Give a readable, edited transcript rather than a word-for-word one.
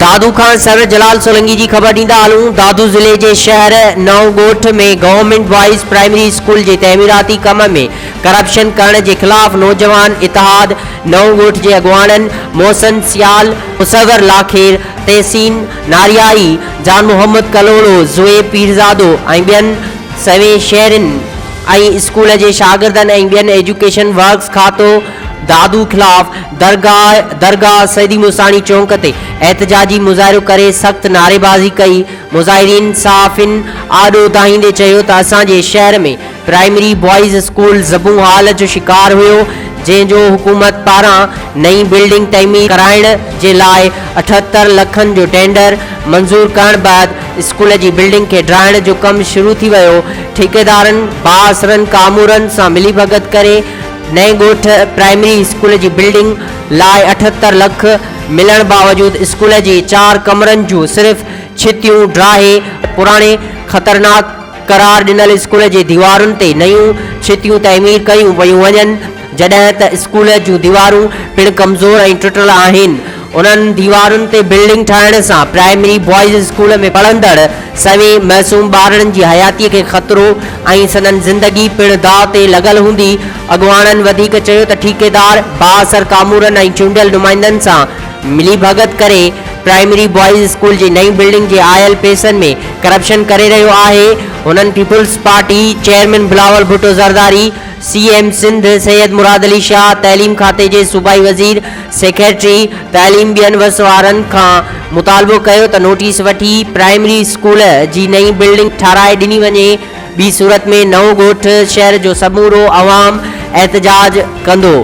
दादू Khan sir जलाल सोलंकी की खबर ॾींदा हलूं। दादू ज़िले के शहर नवगोठ में गवर्नमेंट बॉयज़ प्राइमरी स्कूल के तमीराती कम में करप्शन करण के खिलाफ नौजवान इतिहाद नवगोठ के अगवानन मोहसन सियाल, मुसवर लाखेर, तहसीन नारियाई, जान मोहम्मद कलोड़ो, ज़ुए पीरजादो और बियन सवे शहरन स्कूल के शागिर्दन और बियन एजुकेशन वर्क्स खातो दादू खिलाफ दरगाह सईदी मुसानी चौक ते एहतजाजी मुजाहिरो करे सख्त नारेबाजी कई। मुजाहिरीन साफ़िन आडो दाहींदे चयो त असांजे शहर में प्राइमरी बॉयज़ स्कूल ज़बू हाल जो शिकार हुयो, जंहिंजो हुकूमत पारां नई बिल्डिंग तमीर कराइण जे लाइ 78 लखन जो टेंडर मंजूर करण बाद स्कूल की बिल्डिंग के ड्राइण जो कम शुरू थी वियो। ठेकेदारन बाअसरन कामूरन सां मिली भगत करे नए गोठ प्राइमरी स्कूल की बिल्डिंग लाइ 78 लख मिलण बावजूद स्कूल के 4 कमरन जो सिर्फ छितियों ड्राहे पुराने खतरनाक करार दिनल स्कूल के दीवारुन ते नयूं छितियों तमीर कयूं वयूं वञन, जड॒हिं त स्कूल जूं दीवारूं पिण कमज़ोर ऐं टुटल आहिनि। उन्हनि दीवारुनि ते बिल्डिंग ठाहिण सां प्राइमरी बॉयज़ स्कूल में पढ़ंदड़ सवे मासूम ॿारनि जी हयातीअ खे ख़तरो ऐं संदनि ज़िंदगी पिण दाव ते लॻल हूंदी। अॻवाननि वधीक चयो त ठेकेदार बाअसर कामूरनि ऐं चूंडियल नुमाइंदनि सां मिली भगत करे प्राइमरी बॉयज़ स्कूल जी नई बिल्डिंग के आयल पैसनि में करप्शन करे रहियो आहे। उन्हनि पीपुल्स पार्टी चेयरमैन बिलावल भुट्टो ज़रदारी, CM सिंध सैयद मुराद अली शाह, तैलीम खाते के सूबाई वज़ीर सेक्रेटरी तैलीम बियन वसवारन खां मुतालबो कयो त नोटिस वठी प्राइमरी स्कूल की नई बिल्डिंग ठाराए ॾिनी वञे। ॿी सूरत में नवगोठ शहर जो समूरो अवाम एहतजाज कंदो।